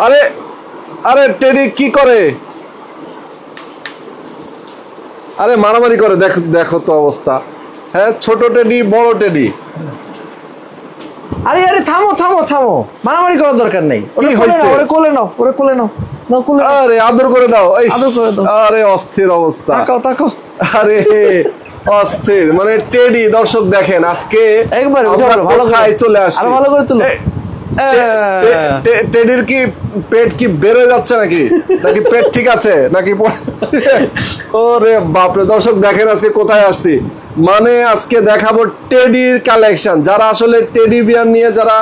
আরে আরে টেডি কি করে? আরে মারামারি করে, দেখো দেখো তো অবস্থা। হ্যাঁ, ছোট টেডি বড় টেডি। আরে আরে থামো থামো থামো, মারামারি করার দরকার নেই। কি হয়েছে? ওরে কোলে নাও, ওরে কোলে নাও, নাও কোলে। আরে আদর করে দাও, এই আদর করে দাও। আরে অস্থির অবস্থা। তাকাও তাকাও। আরে অস্থির, মানে টেডি দর্শক দেখেন আজকে একবার ভালো খাই চলে আসছে। আরে ভালো করে তুলো। টেডির কি পেট কি বেড়ে যাচ্ছে নাকি, নাকি পেট ঠিক আছে নাকি? ওরে বাপরে, দর্শক দেখেন আজকে কোথায় আসছি। মানে আজকে দেখাবো টেডির কালেকশন। যারা আসলে টেডি বিয়ার নিয়ে যারা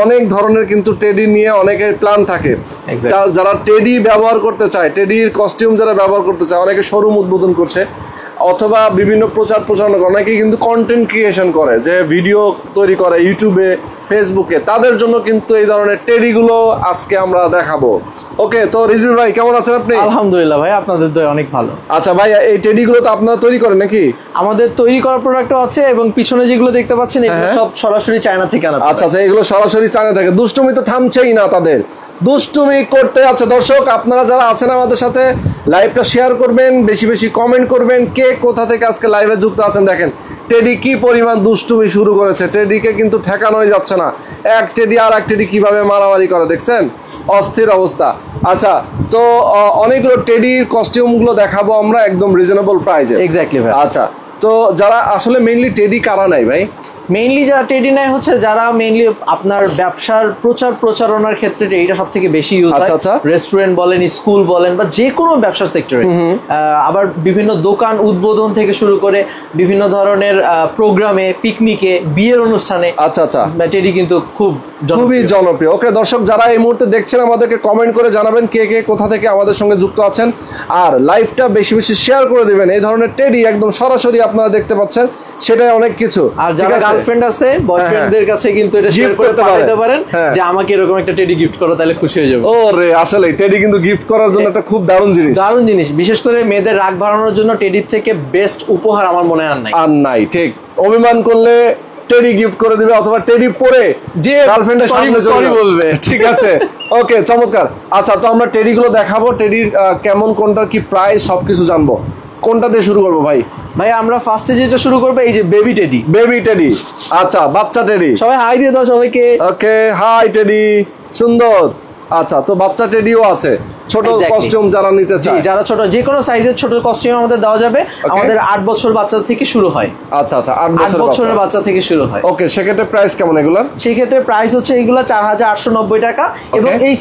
অনেক ধরনের কিন্তু টেডি নিয়ে অনেকের প্ল্যান থাকে, যারা টেডি ব্যবহার করতে চায়, টেডির কস্টিউম যারা ব্যবহার করতে চায়, অনেকে শোরুম উদ্বোধন করছে অথবা বিভিন্ন প্রচার প্রচারণা করে, অনেকে কিন্তু কন্টেন্ট ক্রিয়েশন করে, যে ভিডিও তৈরি করে ইউটিউবে ফেসবুকে, তাদের জন্য কিন্তু এই ধরনের টেডি গুলো আজকে আমরা দেখাবো। ওকে, তো রিজভি ভাই কেমন আছেন আপনি? আলহামদুলিল্লাহ ভাই, আপনাদের দয় অনেক ভালো। আচ্ছা ভাই, এই টেডি গুলো তো আপনারা তৈরি করেন নাকি? আমাদের তৈরি করা প্রোডাক্টও আছে এবং পিছনে যেগুলো দেখতে পাচ্ছেন এগুলো সব সরাসরি চায়না থেকে আনা। আচ্ছা আচ্ছা, এগুলো সরাসরি চায়না থেকে। দুষ্টুমি তো থামছেই না, তাদের দুষ্টুমি করতে আছে। দর্শক আপনারা যারা আছেন আমাদের সাথে লাইভটা শেয়ার করবেন, বেশি বেশি কমেন্ট করবেন, কে কোথা থেকে আজকে লাইভে যুক্ত আছেন। দেখেন টেডি কি পরিমাণ দুষ্টুমি শুরু করেছে, টেডিকে কিন্তু ঠেকানোই যাচ্ছে না। এক টেডি আর এক টেডি কিভাবে মারামারি করে দেখছেন, অস্থির অবস্থা। আচ্ছা, তো অনেকগুলো টেডির কস্টিউম গুলো দেখাবো আমরা একদম রিজনেবল প্রাইসে। এক্স্যাক্টলি ভাই। আচ্ছা, তো যারা আসলে মেইনলি টেডি কারা নাই ভাই? মেইনলি যারা টেডি নেয় হচ্ছে যারা মেইনলি আপনার ব্যবসার প্রচারণার ক্ষেত্রে টেডিটা সব থেকে বেশি ইউজ হয়। রেস্টুরেন্ট বলেন, স্কুল বলেন, বা যে কোনো ব্যবসার সেক্টরে। আবার বিভিন্ন দোকান উদ্বোধন থেকে শুরু করে বিভিন্ন ধরনের প্রোগ্রামে, পিকনিকে, বিয়ের অনুষ্ঠানে আচ্ছা আচ্ছা টেডি কিন্তু খুবই জনপ্রিয়। ওকে দর্শক, যারা এই মুহূর্তে দেখছেন আমাদেরকে কমেন্ট করে জানাবেন কে কে কোথা থেকে আমাদের সঙ্গে যুক্ত আছেন, আর লাইভটা বেশি বেশি শেয়ার করে দিবেন। এই ধরনের টেডি একদম সরাসরি আপনারা দেখতে পাচ্ছেন, সেটাই অনেক কিছু। আর যারা গার্লফ্রেন্ড আছে, বয়ফ্রেন্ডদের কাছে কিন্তু এটা শেয়ার করতে পারেন যে আমাকে এরকম একটা টেডি গিফট করো, তাহলে খুশি হয়ে যাবে। ওরে আসলে টেডি কিন্তু গিফট করার জন্য একটা খুব দারুণ জিনিস। বিশেষ করে মেয়েদের রাগ বাড়ানোর জন্য টেডির থেকে বেস্ট উপহার আমার মনে হয় আর নাই। ঠিক, অভিমান করলে টেডি গিফট করে দিবে, অথবা টেডি পরে যে গার্লফ্রেন্ডের সামনে সরি বলবে। ঠিক আছে, ওকে, চমৎকার। আচ্ছা, তো আমরা টেডি গুলো দেখাবো, টেডির কেমন, কোনটার কি প্রাইস, সবকিছু জানবো। কোনটা দিয়ে শুরু করবো ভাই? ভাই আমরা ফার্স্টে যেটা শুরু করবো, এই যে বেবি টেডি। আচ্ছা, বাচ্চা টেডি। সবাই হাই দিয়ে দাও সবাইকে। ওকে, হাই টেডি, সুন্দর। আচ্ছা, তো বাচ্চা টেডিও আছে, ছোট কস্টিউম যারা নিতে চায়, যারা ছোট যে কোনো সাইজের ছোট কস্টিউম আমাদের দেওয়া যাবে। আমাদের 8 বছর বাচ্চা থেকে শুরু হয়। আচ্ছা আচ্ছা, 8 বছরের বাচ্চা থেকে শুরু হয়। ওকে, সেক্ষেত্রে প্রাইস কেমন এগুলার? সেক্ষেত্রে প্রাইস হচ্ছে এগুলা 4890 টাকা, এবং এই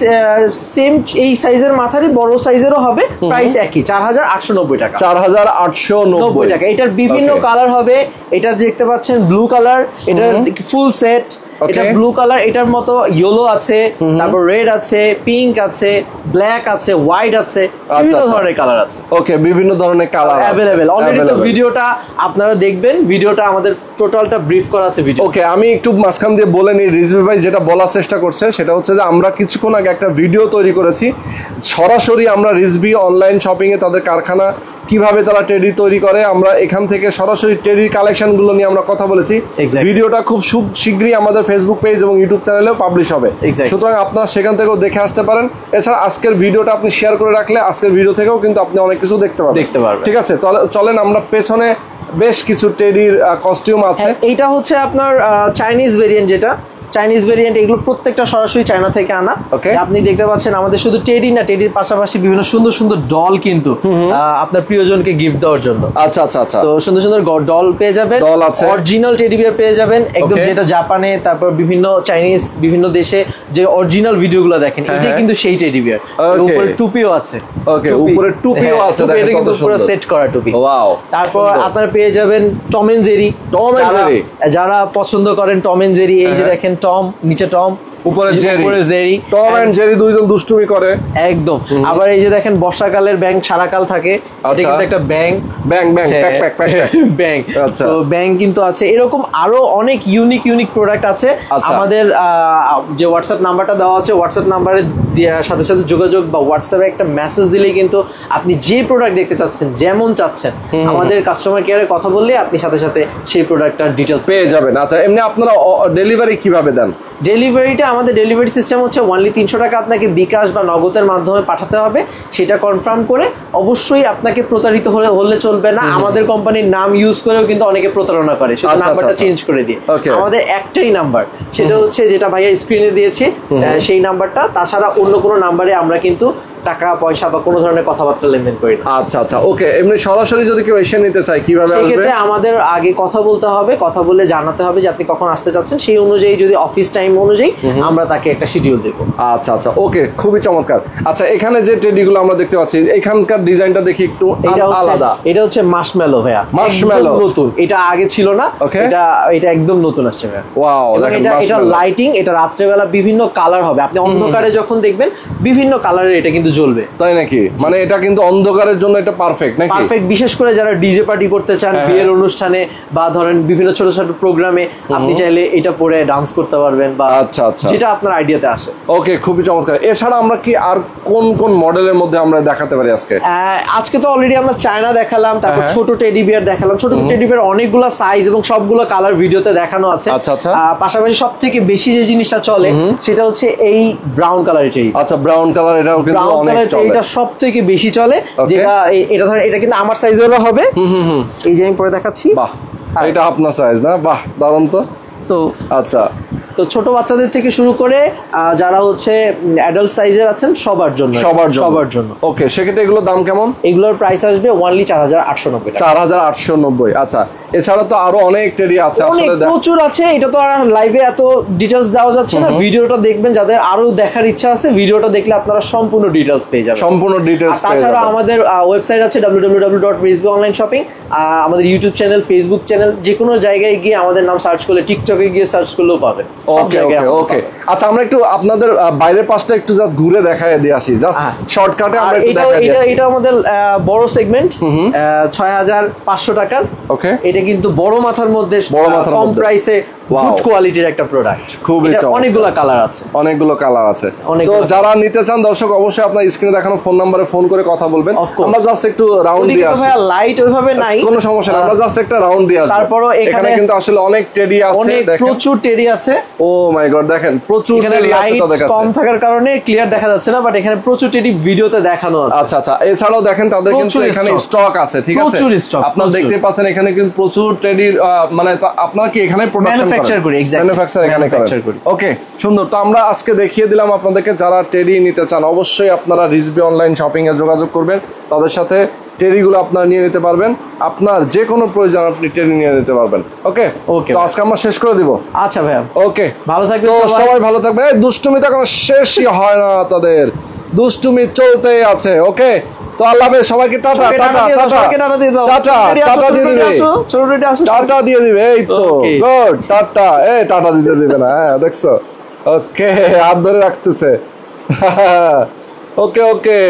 সেম এই সাইজের মাথারই বড় সাইজেরও হবে, প্রাইস একই 4890 টাকা। 4890 টাকা। এটার বিভিন্ন কালার হবে, এটা দেখতে পাচ্ছেন ব্লু কালার, এটা ফুল সেট, এটা ব্লু কালার, এটার মতো ইয়েলো আছে, তারপর রেড আছে, পিঙ্ক আছে, ব্ল্যাক আছে, হোয়াইট আছে, বিভিন্ন ধরনের কালার আছে। ওকে, বিভিন্ন ধরনের কালার अवेलेबल। অলরেডি তো ভিডিওটা আপনারা দেখবেন, ভিডিওটা আমাদের টোটালটা ব্রিফ করা আছে ভিডিও। ওকে, আমি একটু মাঝখান দিয়ে বলে নিই, রিজভি ভাই যেটা বলার চেষ্টা করছে সেটা হচ্ছে যে আমরা কিছুক্ষণ আগে একটা ভিডিও তৈরি করেছি, সরাসরি আমরা রিজভি অনলাইন শপিং এ তাদের কারখানা কিভাবে তারা টেডি তৈরি করে, আমরা এখান থেকে সরাসরি টেডির কালেকশন গুলো নিয়ে আমরা কথা বলেছি। ভিডিওটা খুব শীঘ্রই আমাদের ফেসবুক পেজ এবং ইউটিউব চ্যানেলেও পাবলিশ হবে, সুতরাং আপনারা সেখান থেকেও দেখে আসতে পারেন। এছাড়া আজকের ভিডিওটা আপনি শেয়ার করে রাখলে আজকের ভিডিও থেকেও কিন্তু আপনি অনেক কিছু দেখতে পারবেন। ঠিক আছে, তাহলে চলেন আমরা পেছনে বেশ কিছু টেডির কস্টিউম আছে। এইটা হচ্ছে আপনার চাইনিজ ভেরিয়েন্ট, যেটা চাইনিজ ভেরিয়েন্ট, এগুলো প্রত্যেকটা সরাসরি চায়না থেকে আনা। আপনি দেখতে পাচ্ছেন আমাদের শুধু টেডি না, টেডির পাশাপাশি বিভিন্ন সুন্দর সুন্দর ডল কিন্তু আপনার প্রিয়জনকে গিফট দেওয়ার জন্য। আচ্ছা আচ্ছা আচ্ছা, তো সুন্দর সুন্দর ডল পেয়ে যাবেন, ডল আছে, অরিজিনাল টেডি বিয়ার পেয়ে যাবেন একদম, যেটা জাপানে, তারপর বিভিন্ন চাইনিজ বিভিন্ন দেশে যে অরিজিনাল ভিডিওগুলো দেখেন, এটা কিন্তু সেই টেডি বিয়ার। উপরে টুপিও আছে। ওকে, উপরে টুপিও আছে, এটা কিন্তু পুরো সেট করা টুপি। ওয়াও। তারপর আপনারা পেয়ে যাবেন টম এন্ড জেরি। যারা পছন্দ করেন টম এন্ড জেরি, এই যে দেখেন টম, নিচে টম, উপরে জেরি। টম এন্ড জেরি দুইজন দুষ্টুমি করে একদম। আবার এই যে দেখেন বর্ষাকালের ব্যাঙ সারাকাল থাকে, এটা কিন্তু একটা ব্যাঙ। তো ব্যাঙ কিন্তু আছে। এরকম আরো অনেক ইউনিক প্রোডাক্ট আছে। আমাদের যে হোয়াটসঅ্যাপ নাম্বারটা দেওয়া আছে, হোয়াটসঅ্যাপ নাম্বারে সাথে সাথে যোগাযোগ বা হোয়াটসঅ্যাপে একটা মেসেজ দিলেই কিন্তু আপনি যে প্রোডাক্ট দেখতে চাচ্ছেন, যেমন চাচ্ছেন, আমাদের কাস্টমার কেয়ারে কথা বললে আপনি সাথে সাথে সেই প্রোডাক্টটার ডিটেইলস পেয়ে যাবেন। আচ্ছা, এমনি আপনারা ডেলিভারি কিভাবে দেন? ডেলিভারিটা আমাদের ডেলিভারি সিস্টেম হচ্ছে অনলি 300 টাকা আপনাকে বিকাশ বা নগদের মাধ্যমে পাঠাতে হবে। সেটা কনফার্ম করে অবশ্যই আপনাকে প্রতারিত হলে চলবে না। আমাদের কোম্পানির নাম ইউজ করেও কিন্তু অনেকে প্রতারণা করে, সেটা নাম্বারটা চেঞ্জ করে দিয়ে। আমাদের একটাই নাম্বার, সেটা হচ্ছে যেটা ভাইয়া স্ক্রিনে দিয়েছে সেই নাম্বারটা। তাছাড়া অন্য কোনো নাম্বারে আমরা কিন্তু টাকা পয়সা বা কোনো ধরনের কথাবার্তা লেনদেন করি না। আচ্ছা আচ্ছা, ওকে। এমনি সরাসরি যদি কেউ এসে নিতে চায় কিভাবে আসবে? সেক্ষেত্রে আমাদের আগে কথা বলতে হবে, কথা বলে জানাতে হবে যে আপনি কখন আসতে চাচ্ছেন। সেই অনুযায়ী যদি অফিস টাইম অনুযায়ী আমরা তাকে একটা শিডিউল দেবো। আচ্ছা আচ্ছা, ওকে, খুবই চমৎকার। আচ্ছা, এখানে যে টেডিগুলো আমরা দেখতে পাচ্ছি, এখানকার ডিজাইনটা দেখি একটু আলাদা। এটা হচ্ছে মার্শমেলো ভাইয়া, মার্শমেলো নতুন, এটা আগে ছিল না, এটা একদম নতুন আসছে ভাইয়া। ওয়াও, এটা লাইটিং, এটা রাত্রেবেলা বিভিন্ন কালার হবে, আপনি অন্ধকারে যখন দেখবেন বিভিন্ন কালারের এটা কিন্তু জ্বলবে। তাই নাকি? মানে এটা কিন্তু অন্ধকারের জন্য এটা পারফেক্ট নাকি? পারফেক্ট, বিশেষ করে যারা ডিজে পার্টি করতে চান, বিয়ের অনুষ্ঠানে বা ধরেন বিভিন্ন ছোট ছোট প্রোগ্রামে আপনি চাইলে এটা পরে ডান্স করতে পারবেন বা আচ্ছা আচ্ছা, যেটা আপনার আইডিয়াতে আসে। ওকে, খুবই চমৎকার। এছাড়া আমরা কি আর কোন কোন মডেলের মধ্যে আমরা দেখাতে পারি আজকে? আজকে তো অলরেডি আমরা চায়না দেখালাম, তারপর ছোট টেডি বিয়ার দেখালাম। ছোট টেডি বিয়ার অনেকগুলো সাইজ এবং সবগুলো কালার ভিডিওতে দেখানো আছে। আচ্ছা আচ্ছা, পাশাপাশি সব থেকে বেশি যে জিনিসটা চলে সেটা হচ্ছে এই ব্রাউন কালারের টেডি। আচ্ছা, ব্রাউন কালার, এটাও কিন্তু অনেক চলে, এটা সব থেকে বেশি চলে। যেটা এটা ধরেন এটা কিন্তু আমার সাইজেরও হবে। এই যে আমি পরে দেখাচ্ছি। বাহ, এটা আপনার সাইজ না? বাহ, দারুণ তো। আচ্ছা, তো ছোট বাচ্চাদের থেকে শুরু করে যারা হচ্ছে অ্যাডাল্ট সাইজের আছেন সবার জন্য। ওকে, সেক্ষেত্রে এগুলোর দাম কেমন? এগুলোর প্রাইস আসবে অনলি 4890 টাকা। 4890। আচ্ছা, এছাড়া তো আরো অনেক টেডি আছে, আসলে প্রচুর আছে। এটা তো আর লাইভে এত ডিটেইলস দেওয়া যাচ্ছে না। ভিডিওটা দেখবেন, যাদের আরো দেখার ইচ্ছা আছে ভিডিওটা দেখলে আপনারা সম্পূর্ণ ডিটেইলস পেয়ে যাবেন। তাছাড়া আমাদের ওয়েবসাইট আছে www.rizvionlineshopping। আমাদের ইউটিউব চ্যানেল, ফেসবুক চ্যানেল, যে কোনো জায়গায় গিয়ে আমাদের নাম সার্চ করলে, টিকটকে গিয়ে সার্চ করলেও পাবেন। ওকে ওকে ওকে। আচ্ছা, আমরা একটু আপনাদের বাইরের পাশটা একটু জাস্ট ঘুরে দেখায় দিয়ে আসি, জাস্ট শর্টকাটে আমরা একটু দেখাই দিই। এটা আমাদের বড় সেগমেন্ট, 6500 টাকার। ওকে, এটা কিন্তু বড় মাথার মধ্যে কম প্রাইসে গুড কোয়ালিটির একটা প্রোডাক্ট। খুবই অনেকগুলো কালার আছে, তো যারা নিতে চান দর্শক অবশ্যই আপনার স্ক্রিনে দেখানো ফোন নম্বরে ফোন করে কথা বলবেন। আমরা জাস্ট একটু রাউন্ড দিয়ে আসি। লাইট ওইভাবে নাই, কোনো সমস্যা না, আমরা জাস্ট একটা রাউন্ড দিয়ে আসি। তারপরও এখানে কিন্তু আসলে অনেক টেডি আছে, দেখেন প্রচুর টেডি আছে। ও মাই গড, দেখেন প্রচুর টেডি আছে। তো দেখেন কম থাকার কারণে ক্লিয়ার দেখা যাচ্ছে না, বাট এখানে প্রচুর টেডি ভিডিওতে দেখানো আছে। আচ্ছা আচ্ছা, এছাড়াও দেখেন তাদের কিন্তু এখানে স্টক আছে, ঠিক আছে? আপনারা দেখতে পাচ্ছেন এখানে কিন্তু প্রচুর টেডির, মানে আপনারা কি এখানে ম্যানুফ্যাকচার করি? ওকে, সুন্দর। তো আমরা আজকে দেখিয়ে দিলাম আপনাদেরকে। যারা টেডি নিতে চান অবশ্যই আপনারা রিজভি অনলাইন শপিং এ যোগাযোগ করবেন, তাদের সাথে টেডিগুলো আপনারা নিয়ে নিতে পারবেন। আপনার যে কোনো প্রয়োজন আপনি টেডি নিয়ে নিতে পারবেন। ওকে ওকে, তো আজকে আমরা শেষ করে দিব। আচ্ছা ভাইয়া, ওকে, ভালো থাকবেন সবাই, ভালো থাকবেন। এই দুষ্টুমি তো কোনো শেষই হয় না, তাদের দুষ্টুমি চলতেই আছে। ওকে, তো আল্লাহ হাফেজ সবাইকে। টাটা টাটা টাটা দিয়ে দিবে, টাটা দিয়ে দিবে। এই তো গুড, টাটা। এই টাটা দিতে দিবে না, হ্যাঁ দেখছো? ওকে, হাত ধরে রাখতেছে। ওকে ওকে।